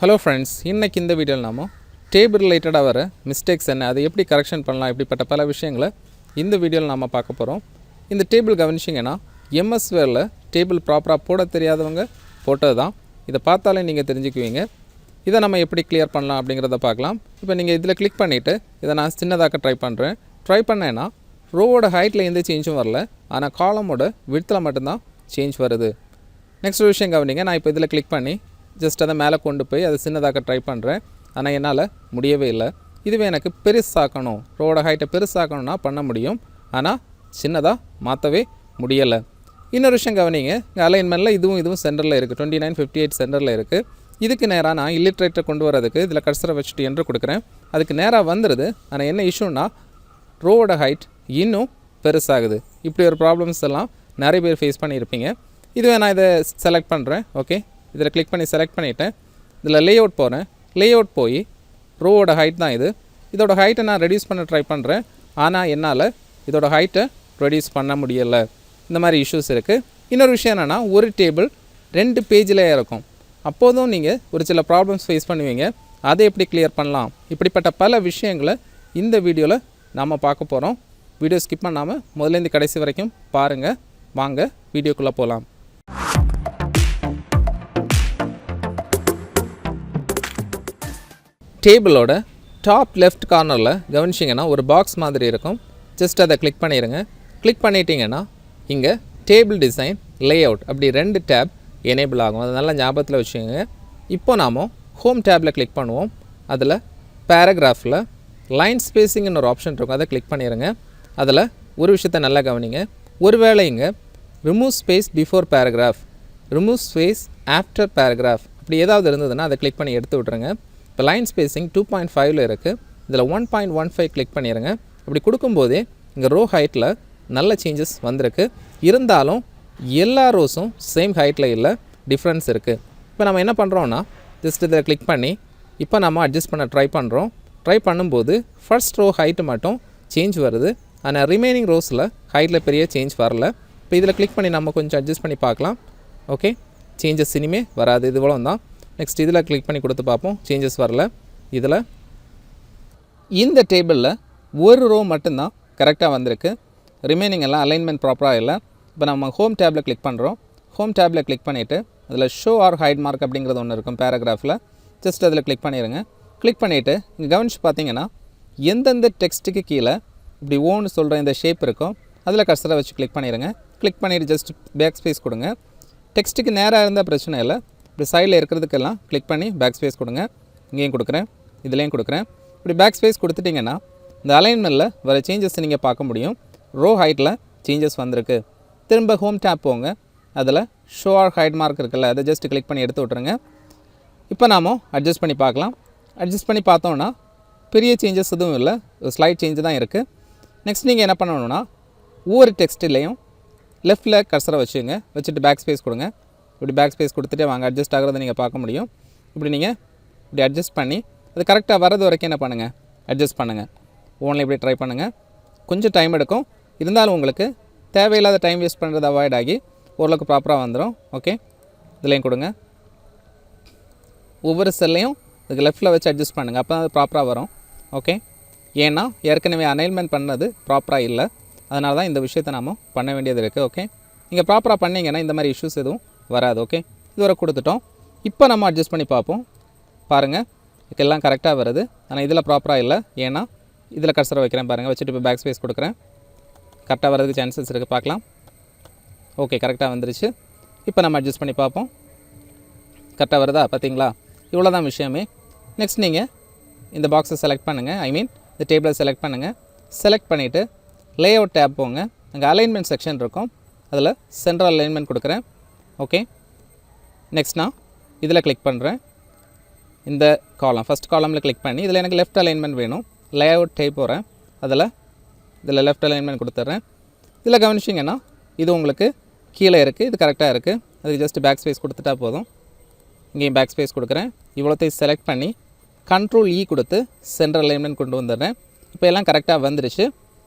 Hello friends, இன்றைக்கி இந்த வீடியோவில் நாம் டேபிள் ரிலேட்டடாக வர மிஸ்டேக்ஸ் என்ன, அதை எப்படி கரெக்ஷன் பண்ணலாம், இப்படிப்பட்ட பல விஷயங்களை இந்த வீடியோவில் நாம் பார்க்க போகிறோம். இந்த டேபிள் கவனிச்சிங்கன்னா எம்எஸ் வேர்டில் டேபிள் ப்ராப்பராக போட தெரியாதவங்க போட்டது தான். இதை பார்த்தாலே நீங்கள் தெரிஞ்சுக்குவீங்க. இதை நம்ம எப்படி கிளியர் பண்ணலாம் அப்படிங்கிறத பார்க்கலாம். இப்போ நீங்கள் இதில் கிளிக் பண்ணிவிட்டு இதை நான் சின்னதாக்க ட்ரை பண்ணேன்னா ரோவோட ஹைட்டில் எந்த சேஞ்சும் வரல, ஆனால் காலமோட விட்த்தில் மட்டும்தான் சேஞ்ச் வருது. நெக்ஸ்ட் விஷயம் கவனிங்க, நான் இப்போ இதில் கிளிக் பண்ணி ஜஸ்ட் அதை மேலே கொண்டு போய் அதை சின்னதாக்க ட்ரை பண்ணுறேன். ஆனால் என்னால் முடியவே இல்லை. இதுவே எனக்கு பெருசாக்கணும், ரோட ஹைட்டை பெருசாக்கணும்னா பண்ண முடியும், ஆனால் சின்னதாக மாற்றவே முடியலை. இன்னொரு விஷயம் கவனிங்க, இங்கே அலைன்மெண்ட்டில் இதுவும் சென்டரில் இருக்குது, 2958 சென்டரில் இருக்குது. இதுக்கு நேராக நான் இல்லிட்ரேட்டரை கொண்டு வரதுக்கு இதில் கர்சரை வச்சுட்டு என்று கொடுக்குறேன். அதுக்கு நேராக வந்துடுது. ஆனால் என்ன இஷ்யூன்னா ரோவோட ஹைட் இன்னும் பெருசாகுது. இப்படி ஒரு ப்ராப்ளம்ஸ் எல்லாம் நிறைய பேர் ஃபேஸ் பண்ணியிருப்பீங்க. இதுவே நான் இதை செலக்ட் பண்ணுறேன். ஓகே, இதில் கிளிக் பண்ணி செலக்ட் பண்ணிவிட்டேன். இதில் லே அவுட் போகிறேன். லே அவுட் போய் ரோவோட ஹைட் தான் இது. இதோட ஹைட்டை நான் ரெடியூஸ் பண்ண ட்ரை பண்ணுறேன். ஆனால் என்னால் இதோட ஹைட்டை ரெடியூஸ் பண்ண முடியலை. இந்த மாதிரி இஷ்யூஸ் இருக்குது. இன்னொரு விஷயம் என்னென்னா, ஒரு டேபிள் 2 பேஜில் இருக்கும். அப்போதும் நீங்கள் ஒரு சில ப்ராப்ளம்ஸ் ஃபேஸ் பண்ணுவீங்க. அதை எப்படி கிளியர் பண்ணலாம், இப்படிப்பட்ட பல விஷயங்களை இந்த வீடியோவில் நாம் பார்க்க போகிறோம். வீடியோ ஸ்கிப் பண்ணாமல் முதலேருந்து கடைசி வரைக்கும் பாருங்கள். வாங்க வீடியோக்குள்ளே போகலாம். டேபிளோட டாப் லெஃப்ட் கார்னரில் கவனிச்சிங்கன்னா ஒரு பாக்ஸ் மாதிரி இருக்கும். ஜஸ்ட் அதை கிளிக் பண்ணிடுங்க. கிளிக் பண்ணிட்டீங்கன்னா இங்கே டேபிள் டிசைன், லே அவுட் அப்படி 2 டேப் எனேபிள் ஆகும். அதை நல்லா ஞாபகத்தில் வச்சுக்கோங்க. இப்போ நாம் ஹோம் டேப்பில் கிளிக் பண்ணுவோம். அதில் பேராகிராஃபில் லைன் ஸ்பேஸிங்னு ஒரு ஆப்ஷன் இருக்கும், அதை கிளிக் பண்ணிடுங்க. அதில் ஒரு விஷயத்தை நல்லா கவனிங்க. ஒருவேளை இங்கே remove space before paragraph, remove space after paragraph அப்படி ஏதாவது இருந்ததுன்னா அதை கிளிக் பண்ணி எடுத்து விட்ருங்க. இப்போ லைன் ஸ்பேஸிங் 2.5 இருக்குது. இதில் 1.15 கிளிக் பண்ணிடுங்க. அப்படி கொடுக்கும்போதே இங்கே ரோ ஹைட்டில் நல்ல சேஞ்சஸ் வந்திருக்கு. இருந்தாலும் எல்லா ரோஸும் சேம் ஹைட்டில் இல்லை, டிஃப்ரென்ஸ் இருக்குது. இப்போ நம்ம என்ன பண்ணுறோன்னா, ஜஸ்ட் இதில் கிளிக் பண்ணி இப்போ நம்ம அட்ஜஸ்ட் பண்ண ட்ரை பண்ணுறோம். ட்ரை பண்ணும்போது ஃபர்ஸ்ட் ரோ ஹைட்டு மட்டும் சேஞ்ச் வருது, ஆனால் ரிமைனிங் ரோஸில் ஹைட்டில் பெரிய சேஞ்ச் வரல. இப்போ இதில் கிளிக் பண்ணி நம்ம கொஞ்சம் அட்ஜஸ்ட் பண்ணி பார்க்கலாம். ஓகே, சேஞ்சஸ் இனிமேல் வராது, இது இவ்வளோ தான். நெக்ஸ்ட் இதில் கிளிக் பண்ணி கொடுத்து பார்ப்போம், சேஞ்சஸ் வரல. இதில் இந்த டேபிளில் ஒரு ரோ மட்டும்தான் கரெக்டாக வந்திருக்கு, ரிமைனிங் எல்லாம் அலைன்மெண்ட் ப்ராப்பராக இல்லை. இப்போ நம்ம ஹோம் டேப்பில் கிளிக் பண்ணுறோம். ஹோம் டேப்பில் கிளிக் பண்ணிவிட்டு அதில் ஷோ ஆர் ஹைட் மார்க் அப்படிங்கிறது ஒன்று இருக்கும் பேராகிராஃபில். ஜஸ்ட் அதில் கிளிக் பண்ணிடுங்க. கிளிக் பண்ணிவிட்டு இங்கே கவனிச்சு பார்த்தீங்கன்னா எந்தெந்த டெக்ஸ்ட்டுக்கு கீழே இப்படி ஓன்னு சொல்கிற இந்த ஷேப் இருக்கும், அதில் கர்சரை வச்சு கிளிக் பண்ணிடுங்க. கிளிக் பண்ணிவிட்டு ஜஸ்ட் பேக் ஸ்பேஸ் கொடுங்க. டெக்ஸ்ட்டுக்கு நேராக இருந்தால் பிரச்சனை இல்லை. இப்படி சைடில் இருக்கிறதுக்கெல்லாம் கிளிக் பண்ணி பேக் ஸ்பேஸ் கொடுங்க. இங்கேயும் கொடுக்குறேன், இதுலேயும் கொடுக்குறேன். இப்படி பேக் ஸ்பேஸ் கொடுத்துட்டிங்கன்னா இந்த அலைன்மெண்ட்டில் வர சேஞ்சஸ் நீங்கள் பார்க்க முடியும். ரோ ஹைட்டில் சேஞ்சஸ் வந்திருக்கு. திரும்ப ஹோம் டேப் போங்க. அதில் ஷோ ஆர் ஹைட் மார்க் இருக்குல்ல, அதை ஜஸ்ட் கிளிக் பண்ணி எடுத்து விட்ருங்க. இப்போ நாம் அட்ஜஸ்ட் பண்ணி பார்க்கலாம். அட்ஜஸ்ட் பண்ணி பார்த்தோன்னா பெரிய சேஞ்சஸ் எதுவும் இல்லை, ஸ்லைட் சேஞ்சு தான் இருக்குது. நெக்ஸ்ட் நீங்கள் என்ன பண்ணணுன்னா, ஒவ்வொரு டெக்ஸ்ட்லேயும் லெஃப்ட்டில் கர்சரை வச்சுட்டு பேக் ஸ்பேஸ் கொடுங்க. இப்படி பேக் ஸ்பேஸ் கொடுத்துட்டே வாங்க, அட்ஜஸ்ட் ஆகிறத நீங்கள் பார்க்க முடியும். இப்படி நீங்கள் இப்படி அட்ஜஸ்ட் பண்ணி அது கரெக்டாக வரது வரைக்கும் என்ன பண்ணுங்கள், அட்ஜஸ்ட் பண்ணுங்கள். ஓன்லி இப்படி ட்ரை பண்ணுங்கள். கொஞ்சம் டைம் எடுக்கும், இருந்தாலும் உங்களுக்கு தேவையில்லாத டைம் வேஸ்ட் பண்ணுறது அவாய்ட் ஆகி ஓரளவுக்கு ப்ராப்பராக வந்துடும். ஓகே, இதுலேயும் கொடுங்க. ஒவ்வொரு செல்லையும் இதுக்கு லெஃப்ட்டில் வச்சு அட்ஜஸ்ட் பண்ணுங்கள், அப்போ தான் அது ப்ராப்பராக வரும். ஓகே, ஏன்னா ஏற்கனவே அலைன்மெண்ட் பண்ணது ப்ராப்பராக இல்லை, அதனால தான் இந்த விஷயத்தை நாம் பண்ண வேண்டியது இருக்குது. ஓகே, நீங்கள் ப்ராப்பராக பண்ணிங்கன்னா இந்த மாதிரி இஷ்யூஸ் எதுவும் வராது. ஓகே, இதுவரை கொடுத்துட்டோம். இப்போ நம்ம அட்ஜஸ்ட் பண்ணி பார்ப்போம். பாருங்கள், இதுக்கெல்லாம் கரெக்டாக வருது, ஆனால் இதில் ப்ராப்பராக இல்லை. ஏன்னா இதில் கர்சரை வைக்கிறேன் பாருங்கள், வச்சுட்டு இப்போ பேக் ஸ்பேஸ் கொடுக்குறேன். கரெக்டாக வரதுக்கு சான்சஸ் இருக்குது, பார்க்கலாம். ஓகே, கரெக்டாக வந்துருச்சு. இப்போ நம்ம அட்ஜஸ்ட் பண்ணி பார்ப்போம். கரெக்டாக வருதா, பார்த்தீங்களா? இவ்வளோ தான் விஷயமே. நெக்ஸ்ட் நீங்கள் இந்த பாக்ஸை செலக்ட் பண்ணுங்கள், இந்த டேபிளை செலக்ட் பண்ணுங்கள். செலக்ட் பண்ணிவிட்டு லே அவுட் டேப் போங்க. அங்கே அலைன்மெண்ட் செக்ஷன் இருக்கும், அதில் சென்ட்ரல் அலைன்மெண்ட் கொடுக்குறேன். ஓகே, நெக்ஸ்ட் நான் இதில் கிளிக் பண்ணுறேன். இந்த காலம் ஃபஸ்ட் காலமில் கிளிக் பண்ணி இதில் எனக்கு லெஃப்ட் அலைன்மெண்ட் வேணும். லே அவுட் டைப் போகிறேன். இதில் லெஃப்ட் அலைன்மெண்ட் கொடுத்துட்றேன். இதில் கவனிச்சிங்கன்னா இது உங்களுக்கு கீழே இருக்குது, இது கரெக்டாக இருக்குது. அதுக்கு ஜஸ்ட் பேக் ஸ்பேஸ் கொடுத்துட்டா போதும். இங்கேயும் பேக் ஸ்பேஸ் கொடுக்குறேன். இவ்வளோத்தையும் செலக்ட் பண்ணி Ctrl E கொடுத்து சென்ட்ரல் அலைன்மெண்ட் கொண்டு வந்துடுறேன். இப்போ எல்லாம் கரெக்டாக வந்துருச்சு.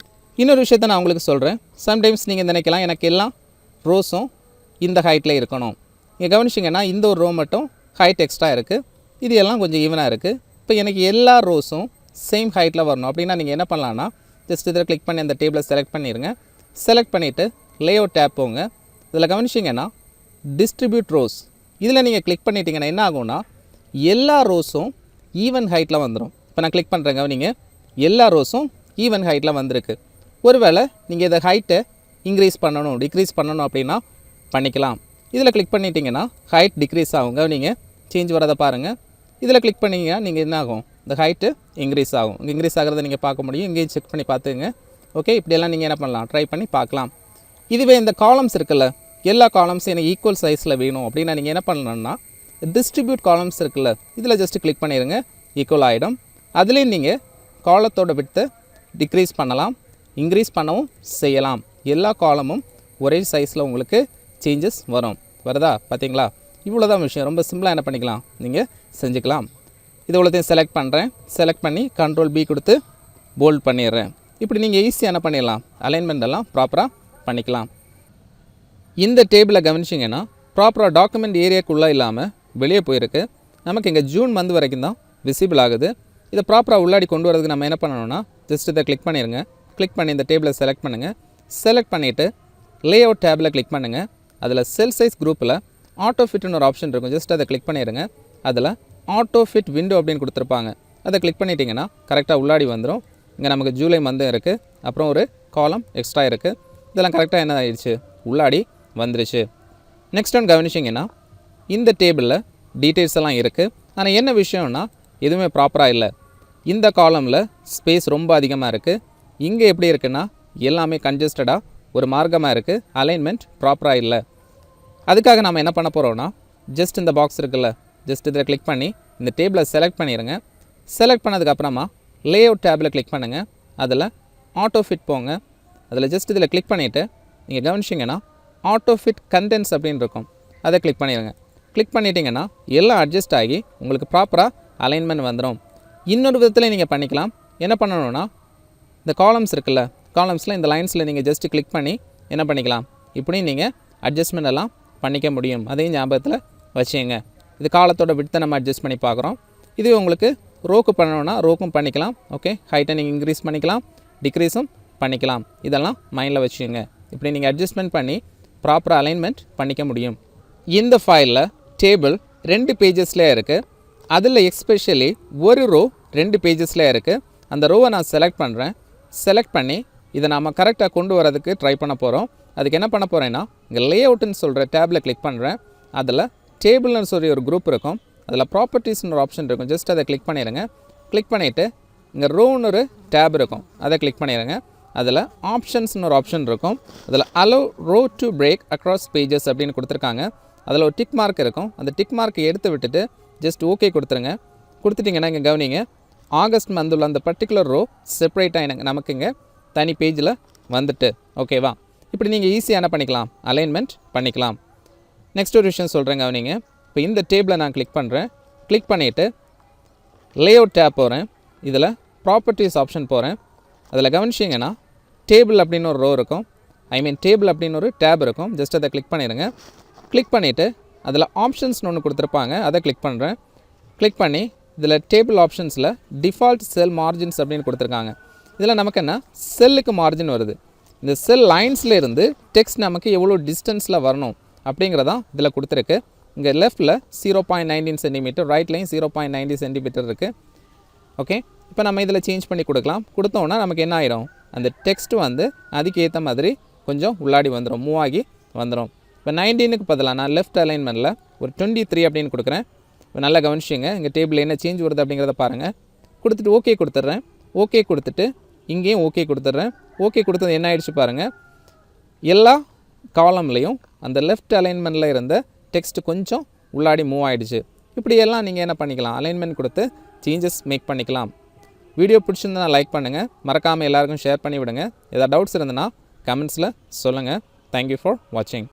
இன்னொரு விஷயத்தை நான் உங்களுக்கு சொல்கிறேன். சம்டைம்ஸ் நீங்கள் நினைக்கலாம் எனக்கு எல்லாம் ரோஸும் இந்த ஹைட்டில் இருக்கணும். இங்கே கவனிச்சிங்கன்னா இந்த ஒரு ரோ மட்டும் ஹைட் எக்ஸ்ட்ரா இருக்குது. இது எல்லாம் கொஞ்சம் ஈவனாக இருக்குது. இப்போ எனக்கு எல்லா ரோஸும் சேம் ஹைட்டில் வரணும் அப்படின்னா நீங்கள் என்ன பண்ணலான்னா ஜஸ்ட் இதில் கிளிக் பண்ணி அந்த டேபிளை செலக்ட் பண்ணிடுங்க. செலக்ட் பண்ணிவிட்டு லேஅவுட் டேப் போங்க. இதில் கவனிச்சிங்கன்னா டிஸ்ட்ரிபியூட் ரோஸ் இதில் நீங்கள் கிளிக் பண்ணிட்டீங்கன்னா என்ன ஆகும்னா எல்லா ரோஸும் ஈவன் ஹைட்டில் வந்துடும். இப்போ நான் கிளிக் பண்ணுறேங்க, நீங்கள் எல்லா ரோஸும் ஈவன் ஹைட்டில் வந்திருக்கு. ஒருவேளை நீங்கள் இதை ஹைட்டை இன்க்ரீஸ் பண்ணணும் டிக்ரீஸ் பண்ணணும் அப்படின்னா பண்ணிக்கலாம். இதில் கிளிக் பண்ணிட்டீங்கன்னா ஹைட் டிக்ரீஸ் ஆகுங்க. நீங்கள் சேஞ்ச் வரதை பாருங்கள். இதில் கிளிக் பண்ணிங்கன்னா நீங்கள் என்ன ஆகும், இந்த ஹைட்டு இன்க்ரீஸ் ஆகும். இன்க்ரீஸ் ஆகிறத நீங்கள் பார்க்க முடியும். இங்கேயும் செக் பண்ணி பார்த்துங்க. ஓகே, இப்படியெல்லாம் நீங்கள் என்ன பண்ணலாம், ட்ரை பண்ணி பார்க்கலாம். இதுவே இந்த காலம்ஸ் இருக்குல்ல, எல்லா காலம்ஸும் எனக்கு ஈக்குவல் சைஸில் வேணும் அப்படின்னா நீங்கள் என்ன பண்ணணும்னா டிஸ்ட்ரிபியூட் காலம்ஸ் இருக்குல்ல, இதில் ஜஸ்ட்டு கிளிக் பண்ணிடுங்க. ஈக்குவல் ஆகிடும். அதுலேயும் நீங்கள் காலத்தோட விட்டு டிக்ரீஸ் பண்ணலாம், இன்க்ரீஸ் பண்ணவும் செய்யலாம். எல்லா காலமும் ஒரே சைஸில் உங்களுக்கு சேஞ்சஸ் வருதா பார்த்தீங்களா? இவ்வளோ தான் விஷயம். ரொம்ப சிம்பிளாக என்ன பண்ணிக்கலாம், நீங்கள் செஞ்சுக்கலாம். இது இவ்வளோத்தையும் செலக்ட் பண்ணுறேன். செலக்ட் பண்ணி Ctrl B கொடுத்து போல்ட் பண்ணிடுறேன். இப்படி நீங்கள் ஈஸியாக என்ன பண்ணிடலாம், அலைன்மெண்ட் எல்லாம் ப்ராப்பராக பண்ணிக்கலாம். இந்த டேபிளை கவனிச்சிங்கன்னா ப்ராப்பராக டாக்குமெண்ட் ஏரியாக்குள்ளே இல்லாமல் வெளியே போயிருக்கு. நமக்கு இங்கே ஜூன் மந்த் வரைக்கும் தான் விசிபிள் ஆகுது. இதை ப்ராப்பராக உள்ளாடி கொண்டு வரதுக்கு நம்ம என்ன பண்ணணும்னா ஜஸ்ட் இதை கிளிக் பண்ணிடுங்க. கிளிக் பண்ணி இந்த டேபிளை செலக்ட் பண்ணுங்கள். செலக்ட் பண்ணிவிட்டு லேஅவுட் டேபில் கிளிக் பண்ணுங்கள். அதில் செல் சைஸ் குரூப்பில் ஆட்டோ ஃபிட்னு ஒரு ஆப்ஷன் இருக்கும். ஜஸ்ட் அதை கிளிக் பண்ணிடுங்க. அதில் ஆட்டோ ஃபிட் விண்டோ அப்படின்னு கொடுத்துருப்பாங்க. அதை கிளிக் பண்ணிட்டீங்கன்னா கரெக்டாக உள்ளாடி வந்துடும். இங்கே நமக்கு ஜூலை மந்த்தும் இருக்குது, அப்புறம் ஒரு காலம் எக்ஸ்ட்ரா இருக்குது. இதெல்லாம் கரெக்டாக என்ன ஆயிடுச்சு, உள்ளாடி வந்துருச்சு. நெக்ஸ்ட் ஒன் கவனிச்சிங்கன்னா இந்த டேபிளில் டீட்டெயில்ஸ் எல்லாம் இருக்குது. ஆனால் என்ன விஷயம்னா எதுவுமே ப்ராப்பராக இல்லை. இந்த காலமில் ஸ்பேஸ் ரொம்ப அதிகமாக இருக்குது. இங்கே எப்படி இருக்குன்னா எல்லாமே கன்ஜஸ்டடாக ஒரு மார்க்கமாக இருக்குது. அலைன்மெண்ட் ப்ராப்பராக இல்லை. அதுக்காக நம்ம என்ன பண்ண போகிறோம்னா ஜஸ்ட் இந்த பாக்ஸ் இருக்குல்ல, ஜஸ்ட் இதில் கிளிக் பண்ணி இந்த டேபிளை செலக்ட் பண்ணிடுங்க. செலக்ட் பண்ணதுக்கப்புறமா லேஅவுட் டேபில் கிளிக் பண்ணுங்கள். அதில் ஆட்டோ ஃபிட் போங்க. அதில் ஜஸ்ட் இதில் கிளிக் பண்ணிவிட்டு நீங்கள் கவனிச்சிங்கன்னா ஆட்டோ ஃபிட் கண்டென்ட்ஸ் அப்படின்னு இருக்கும். அதை கிளிக் பண்ணிடுங்க. கிளிக் பண்ணிட்டீங்கன்னா எல்லாம் அட்ஜஸ்ட் ஆகி உங்களுக்கு ப்ராப்பராக அலைன்மெண்ட் வந்துடும். இன்னொரு விதத்தில் நீங்கள் பண்ணிக்கலாம். என்ன பண்ணணும்னா இந்த காலம்ஸ் இருக்குல்ல, காலம்ஸில் இந்த லைன்ஸில் நீங்கள் ஜஸ்ட்டு கிளிக் பண்ணி என்ன பண்ணிக்கலாம், இப்படி நீங்கள் அட்ஜஸ்ட்மெண்ட் எல்லாம் பண்ணிக்க முடியும். அதையும் ஞாபகத்தில் வச்சுங்க. இது காலத்தோட விட்த்தை நம்ம அட்ஜஸ்ட் பண்ணி பார்க்குறோம். இதுவே உங்களுக்கு ரோக்கு பண்ணணும்னா ரோக்கும் பண்ணிக்கலாம். ஓகே, ஹைட்டை நீங்கள் இன்க்ரீஸ் பண்ணிக்கலாம், டிக்ரீஸும் பண்ணிக்கலாம். இதெல்லாம் மைண்டில் வச்சுங்க. இப்படி நீங்கள் அட்ஜஸ்ட்மெண்ட் பண்ணி ப்ராப்பராக அலைன்மெண்ட் பண்ணிக்க முடியும். இந்த ஃபைலில் டேபிள் 2 பேஜஸ்லேயே இருக்குது. அதில் எக்ஸ்பெஷலி ஒரு ரோ 2 பேஜஸ்லேயே இருக்குது. அந்த ரோவை நான் செலக்ட் பண்ணுறேன். செலக்ட் பண்ணி இதை நாம் கரெக்டாக கொண்டு வரதுக்கு ட்ரை பண்ண போகிறோம். அதுக்கு என்ன பண்ண போகிறேன்னா இங்கே லேஅவுட்டுன்னு சொல்கிற டேபில் கிளிக் பண்ணுறேன். அதில் டேபிள்னு சொல்லி ஒரு குரூப் இருக்கும். அதில் ப்ராப்பர்ட்டிஸ்னு ஒரு ஆப்ஷன் இருக்கும். ஜஸ்ட் அதை கிளிக் பண்ணிடுங்க. கிளிக் பண்ணிவிட்டு இங்கே ரோன்னு ஒரு டேப் இருக்கும். அதை கிளிக் பண்ணிடுங்க. அதில் ஆப்ஷன்ஸ்னு ஒரு ஆப்ஷன் இருக்கும். அதில் allow row to break across pages அப்படின்னு கொடுத்துருக்காங்க. அதில் ஒரு டிக் மார்க் இருக்கும். அந்த டிக் மார்க்கை எடுத்து விட்டுட்டு ஜஸ்ட் ஓகே கொடுத்துருங்க. கொடுத்துட்டிங்கன்னா இங்கே கவனிங்க, ஆகஸ்ட் மந்த் உள்ள அந்த பர்டிகுலர் ரோ செப்பரேட்டாக நமக்கு இங்கே தனி பேஜில் வந்துட்டு. ஓகேவா? இப்படி நீங்கள் ஈஸியாக என்ன பண்ணிக்கலாம், அலைன்மெண்ட் பண்ணிக்கலாம். நெக்ஸ்ட் ஒரு விஷயம் சொல்கிறேங்க கவனிங்க. இப்போ இந்த டேபிளை நான் கிளிக் பண்ணுறேன். கிளிக் பண்ணிவிட்டு லேஅவுட் டேப் போகிறேன். இதில் ப்ராப்பர்ட்டிஸ் ஆப்ஷன் போகிறேன். அதில் கவனிச்சிங்கன்னா டேபிள் அப்படின்னு ஒரு ரோ இருக்கும். டேபிள் அப்படின்னு ஒரு டேப் இருக்கும். ஜஸ்ட் அதை கிளிக் பண்ணிடுங்க. கிளிக் பண்ணிவிட்டு அதில் ஆப்ஷன்ஸ்னு ஒன்று கொடுத்துருப்பாங்க. அதை கிளிக் பண்ணுறேன். கிளிக் பண்ணி இதில் டேபிள் ஆப்ஷன்ஸில் டிஃபால்ட் செல் மார்ஜின்ஸ் அப்படின்னு கொடுத்துருக்காங்க. இதில் நமக்கு என்ன செல்லுக்கு மார்ஜின் வருது. இந்த செல் லைன்ஸில் இருந்து டெக்ஸ்ட் நமக்கு எவ்வளோ டிஸ்டன்ஸில் வரணும் அப்படிங்கிறதான் இதில் கொடுத்துருக்கு. இங்கே லெஃப்ட்டில் 0.19 சென்டிமீட்டர், ரைட்லையும் 0.90 சென்டிமீட்டர் இருக்குது. ஓகே, இப்போ நம்ம இதில் சேஞ்ச் பண்ணி கொடுக்கலாம். கொடுத்தோன்னா நமக்கு என்ன ஆகிடும், அந்த டெக்ஸ்ட் வந்து அதுக்கு ஏற்ற மாதிரி கொஞ்சம் உள்ளாடி வந்துடும், மூவ் ஆகி வந்துடும். இப்போ 19க்கு பதிலாக நான் லெஃப்ட் அலைன்மெண்ட்டில் ஒரு 23 அப்படின்னு கொடுக்குறேன். இப்போ நல்லா கவனிச்சிங்க, இங்கே டேபிளில் என்ன சேஞ்ச் வருது அப்படிங்கிறத பாருங்கள். கொடுத்துட்டு ஓகே கொடுத்துட்றேன். ஓகே கொடுத்துட்டு இங்கேயும் ஓகே கொடுத்துட்றேன். ஓகே கொடுத்தது என்ன ஆகிடுச்சு பாருங்கள், எல்லா காலம்லேயும் அந்த லெஃப்ட் அலைன்மெண்ட்டில் இருந்த டெக்ஸ்ட் கொஞ்சம் உள்ளாடி மூவ் ஆகிடுச்சு. இப்படியெல்லாம் நீங்கள் என்ன பண்ணிக்கலாம், அலைன்மெண்ட் கொடுத்து சேஞ்சஸ் மேக் பண்ணிக்கலாம். வீடியோ பிடிச்சிருந்தா லைக் பண்ணுங்கள், மறக்காமல் எல்லாருக்கும் ஷேர் பண்ணி விடுங்க. ஏதாவது டவுட்ஸ் இருந்ததுன்னா கமெண்ட்ஸில் சொல்லுங்கள். தேங்க்யூ ஃபார் வாட்சிங்.